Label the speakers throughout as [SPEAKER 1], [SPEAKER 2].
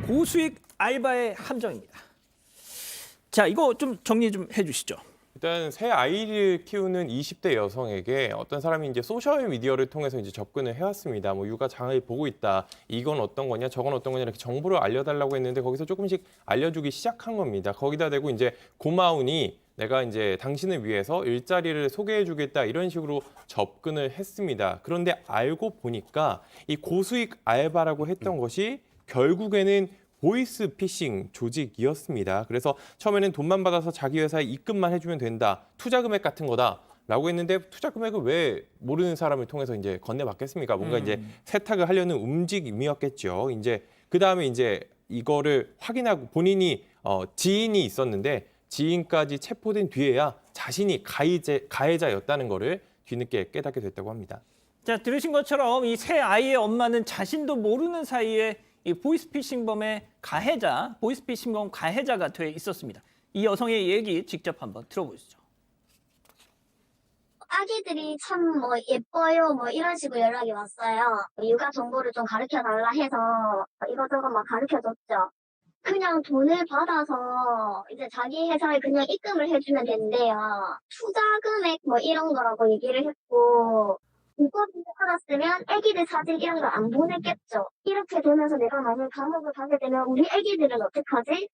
[SPEAKER 1] 고수익 알바의 함정입니다. 자, 이거 좀 정리 좀 해주시죠.
[SPEAKER 2] 일단 새 아이를 키우는 20대 여성에게 어떤 사람이 이제 소셜 미디어를 통해서 이제 접근을 해왔습니다. 뭐 육아 장을 보고 있다. 이건 어떤 거냐, 저건 어떤 거냐 이렇게 정보를 알려달라고 했는데 거기서 조금씩 알려주기 시작한 겁니다. 거기다 대고 이제 고마우니 내가 이제 당신을 위해서 일자리를 소개해주겠다 이런 식으로 접근을 했습니다. 그런데 알고 보니까 이 고수익 알바라고 했던 것이 결국에는 보이스피싱 조직이었습니다. 그래서 처음에는 돈만 받아서 자기 회사에 입금만 해주면 된다. 투자 금액 같은 거다라고 했는데 투자 금액을 왜 모르는 사람을 통해서 이제 건네받겠습니까? 뭔가 이제 세탁을 하려는 움직임이었겠죠. 이제 그 다음에 이제 이거를 확인하고 본인이 지인이 있었는데 지인까지 체포된 뒤에야 자신이 가해자였다는 거를 뒤늦게 깨닫게 됐다고 합니다.
[SPEAKER 1] 자, 들으신 것처럼 이 새 아이의 엄마는 자신도 모르는 사이에 이 보이스피싱범의 가해자, 보이스피싱범 가해자가 돼 있었습니다. 이 여성의 얘기 직접 한번 들어보시죠.
[SPEAKER 3] 아기들이 참 뭐 예뻐요 뭐 이런 식으로 연락이 왔어요. 육아 정보를 좀 가르쳐 달라 해서 이것저것 막 가르쳐 줬죠. 그냥 돈을 받아서 이제 자기 회사에 그냥 입금을 해주면 된대요. 투자 금액 뭐 이런 거라고 얘기를 했고 이거 알았으면 애기들 사진 이런 거 안 보냈겠죠. 이렇게 되면서 내가 만약 감옥을 가게 되면 우리 애기들은 어떡하지?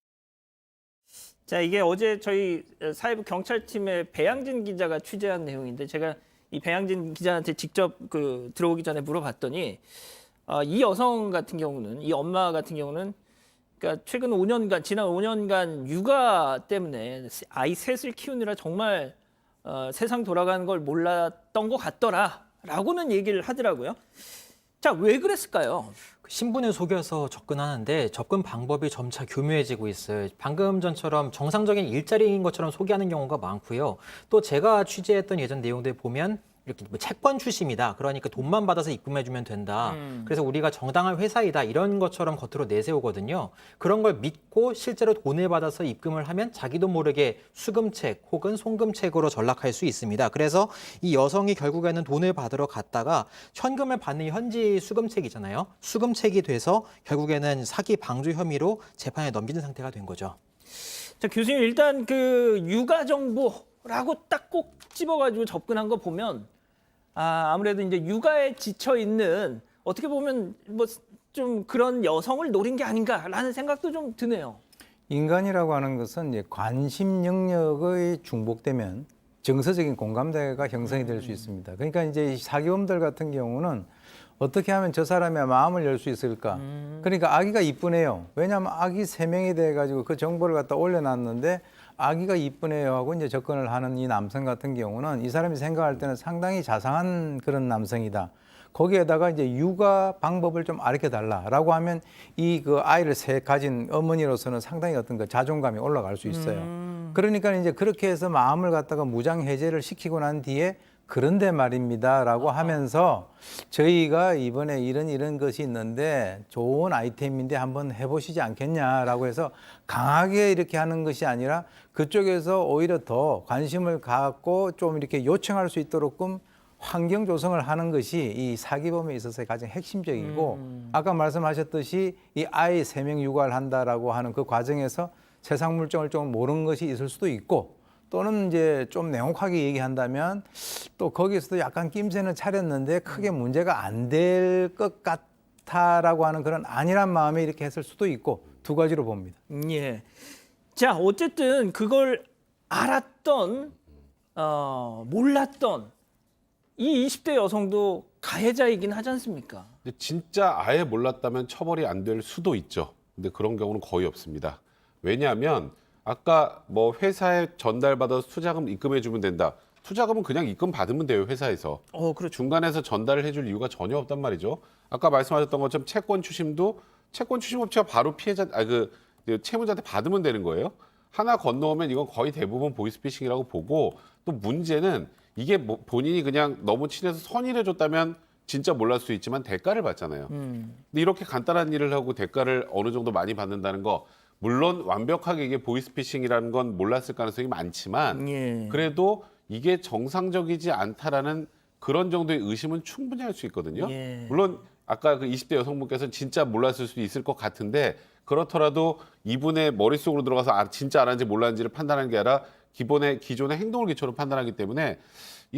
[SPEAKER 1] 자, 이게 어제 저희 사회부 경찰팀의 배양진 기자가 취재한 내용인데 제가 이 배양진 기자한테 직접 들어오기 전에 물어봤더니 이 여성 같은 경우는, 이 엄마 같은 경우는 그러니까 최근 5년간, 지난 5년간 육아 때문에 아이 셋을 키우느라 정말 세상 돌아가는 걸 몰랐던 것 같더라라고는 얘기를 하더라고요. 자, 왜 그랬을까요?
[SPEAKER 4] 신분을 속여서 접근하는데 접근 방법이 점차 교묘해지고 있어요. 방금 전처럼 정상적인 일자리인 것처럼 소개하는 경우가 많고요. 또 제가 취재했던 예전 내용들 보면 이렇게 뭐 채권 출신이다. 그러니까 돈만 받아서 입금해주면 된다. 그래서 우리가 정당한 회사이다. 이런 것처럼 겉으로 내세우거든요. 그런 걸 믿고 실제로 돈을 받아서 입금을 하면 자기도 모르게 수금책 혹은 송금책으로 전락할 수 있습니다. 그래서 이 여성이 결국에는 돈을 받으러 갔다가 현금을 받는 현지 수금책이잖아요. 수금책이 돼서 결국에는 사기 방조 혐의로 재판에 넘기는 상태가 된 거죠.
[SPEAKER 1] 자, 교수님 일단 육아 정보라고 딱 꼭 집어가지고 접근한 거 보면 아무래도 이제 육아에 지쳐 있는 어떻게 보면 뭐 좀 그런 여성을 노린 게 아닌가라는 생각도 좀 드네요.
[SPEAKER 5] 인간이라고 하는 것은 이제 관심 영역의 중복되면 정서적인 공감대가 형성이 될 수 있습니다. 그러니까 이제 사기범들 같은 경우는 어떻게 하면 저 사람의 마음을 열 수 있을까? 그러니까 아기가 이쁘네요. 왜냐하면 아기 3명이 돼가지고 그 정보를 갖다 올려놨는데 아기가 이쁘네요 하고 이제 접근을 하는 이 남성 같은 경우는 이 사람이 생각할 때는 상당히 자상한 그런 남성이다. 거기에다가 이제 육아 방법을 좀 알려 달라라고 하면 이 아이를 가진 어머니로서는 상당히 어떤 자존감이 올라갈 수 있어요. 그러니까 이제 그렇게 해서 마음을 갖다가 무장 해제를 시키고 난 뒤에 그런데 말입니다라고 하면서 저희가 이번에 이런 것이 있는데 좋은 아이템인데 한번 해보시지 않겠냐라고 해서 강하게 이렇게 하는 것이 아니라 그쪽에서 오히려 더 관심을 갖고 좀 이렇게 요청할 수 있도록끔 환경 조성을 하는 것이 이 사기범에 있어서 가장 핵심적이고 아까 말씀하셨듯이 이 아이 3명 육아를 한다라고 하는 그 과정에서 세상 물정을 좀 모르는 것이 있을 수도 있고 또는 이제 좀 냉혹하게 얘기한다면 또 거기서도 약간 낌새는 차렸는데 크게 문제가 안 될 것 같다라고 하는 그런 안일한 마음에 이렇게 했을 수도 있고 두 가지로 봅니다.
[SPEAKER 1] 예. 자, 어쨌든 그걸 알았던, 몰랐던 이 20대 여성도 가해자이긴 하지 않습니까?
[SPEAKER 6] 근데 진짜 아예 몰랐다면 처벌이 안 될 수도 있죠. 근데 그런 경우는 거의 없습니다. 왜냐하면 아까 뭐 회사에 전달받아서 투자금 입금해 주면 된다. 투자금은 그냥 입금 받으면 돼요, 회사에서.
[SPEAKER 1] 그렇죠.
[SPEAKER 6] 중간에서 전달을 해줄 이유가 전혀 없단 말이죠. 아까 말씀하셨던 것처럼 채권 추심도 채권 추심업체가 바로 채무자한테 받으면 되는 거예요. 하나 건너오면 이건 거의 대부분 보이스피싱이라고 보고 또 문제는 이게 본인이 그냥 너무 친해서 선의를 줬다면 진짜 몰랐을 수 있지만 대가를 받잖아요. 근데 이렇게 간단한 일을 하고 대가를 어느 정도 많이 받는다는 거 물론 완벽하게 이게 보이스피싱이라는 건 몰랐을 가능성이 많지만 그래도 이게 정상적이지 않다라는 그런 정도의 의심은 충분히 할 수 있거든요. 물론 아까 그 20대 여성분께서는 진짜 몰랐을 수도 있을 것 같은데 그렇더라도 이분의 머릿속으로 들어가서 진짜 안 하는지 몰랐는지를 판단하는 게 아니라 기존의 행동을 기초로 판단하기 때문에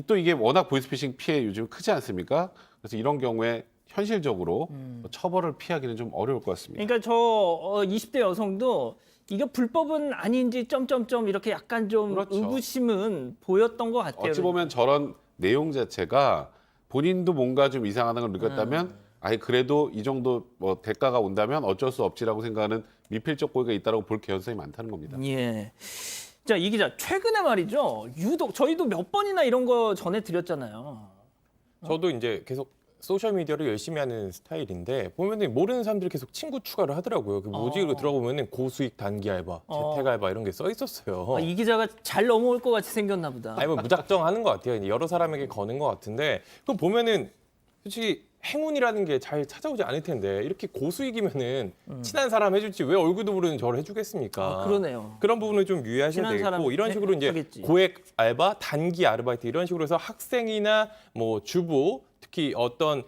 [SPEAKER 6] 또 이게 워낙 보이스피싱 피해 요즘 크지 않습니까? 그래서 이런 경우에 현실적으로 처벌을 피하기는 좀 어려울 것 같습니다.
[SPEAKER 1] 그러니까 저 20대 여성도 이게 불법은 아닌지 점점점 이렇게 약간 좀
[SPEAKER 6] 그렇죠.
[SPEAKER 1] 의구심은 보였던 것 같아요.
[SPEAKER 6] 어찌 보면 저런 내용 자체가 본인도 뭔가 좀 이상하다는 걸 느꼈다면 아예 그래도 이 정도 뭐 대가가 온다면 어쩔 수 없지라고 생각하는 미필적 고의가 있다고 볼 개연성이 많다는 겁니다.
[SPEAKER 1] 예. 자, 이 기자 최근에 말이죠. 유독 저희도 몇 번이나 이런 거 전해드렸잖아요.
[SPEAKER 2] 저도 이제 계속 소셜 미디어를 열심히 하는 스타일인데 보면은 모르는 사람들이 계속 친구 추가를 하더라고요. 그 뭐지? 이러고 들어보면은 고수익 단기 알바, 재택 알바 이런 게 써 있었어요.
[SPEAKER 1] 이 기자가 잘 넘어올 것 같이 생겼나 보다.
[SPEAKER 2] 아니 뭐 무작정 하는 것 같아요. 여러 사람에게 거는 것 같은데 그럼 보면은 솔직히 행운이라는 게 잘 찾아오지 않을 텐데 이렇게 고수익이면은 친한 사람 해줄지 왜 얼굴도 모르는 저를 해주겠습니까?
[SPEAKER 1] 그러네요.
[SPEAKER 2] 그런 부분을 좀 유의하셔야
[SPEAKER 1] 친한 사람
[SPEAKER 2] 되겠고 이런 식으로 이제
[SPEAKER 1] 하겠지.
[SPEAKER 2] 고액 알바, 단기 아르바이트 이런 식으로 해서 학생이나 뭐 주부 특히 어떤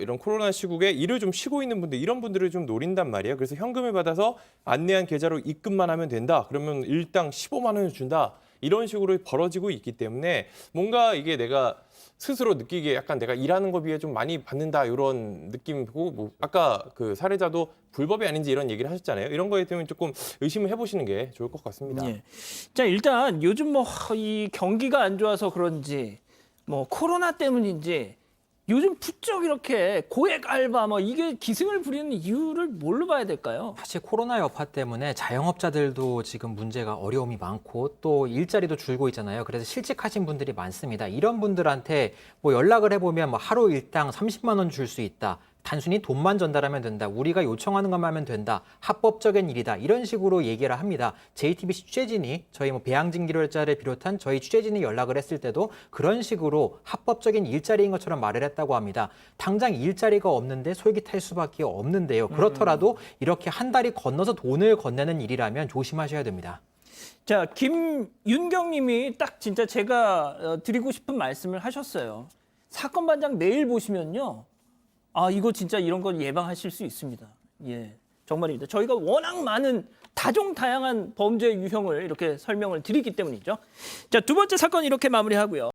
[SPEAKER 2] 이런 코로나 시국에 일을 좀 쉬고 있는 분들 이런 분들을 좀 노린단 말이에요. 그래서 현금을 받아서 안내한 계좌로 입금만 하면 된다. 그러면 일당 15만 원을 준다. 이런 식으로 벌어지고 있기 때문에 뭔가 이게 내가 스스로 느끼기에 약간 내가 일하는 거 비해 좀 많이 받는다 이런 느낌이고 뭐 아까 그 사례자도 불법이 아닌지 이런 얘기를 하셨잖아요. 이런 거에 대해 조금 의심을 해보시는 게 좋을 것 같습니다.
[SPEAKER 1] 예. 자, 일단 요즘 뭐 이 경기가 안 좋아서 그런지 뭐 코로나 때문인지 요즘 부쩍 이렇게 고액 알바 뭐 이게 기승을 부리는 이유를 뭘로 봐야 될까요?
[SPEAKER 4] 사실 코로나 여파 때문에 자영업자들도 지금 문제가 어려움이 많고 또 일자리도 줄고 있잖아요. 그래서 실직하신 분들이 많습니다. 이런 분들한테 뭐 연락을 해보면 뭐 하루 일당 30만 원 줄 수 있다. 단순히 돈만 전달하면 된다. 우리가 요청하는 것만 하면 된다. 합법적인 일이다. 이런 식으로 얘기를 합니다. JTBC 취재진이 저희 뭐 배양진 기자를 비롯한 저희 취재진이 연락을 했을 때도 그런 식으로 합법적인 일자리인 것처럼 말을 했다고 합니다. 당장 일자리가 없는데 솔깃할 수밖에 없는데요. 그렇더라도 이렇게 한 달이 건너서 돈을 건네는 일이라면 조심하셔야 됩니다.
[SPEAKER 1] 자, 김윤경 님이 딱 진짜 제가 드리고 싶은 말씀을 하셨어요. 사건 반장 내일 보시면요. 이거 진짜 이런 걸 예방하실 수 있습니다. 예, 정말입니다. 저희가 워낙 많은 다종다양한 범죄 유형을 이렇게 설명을 드리기 때문이죠. 자, 두 번째 사건 이렇게 마무리하고요.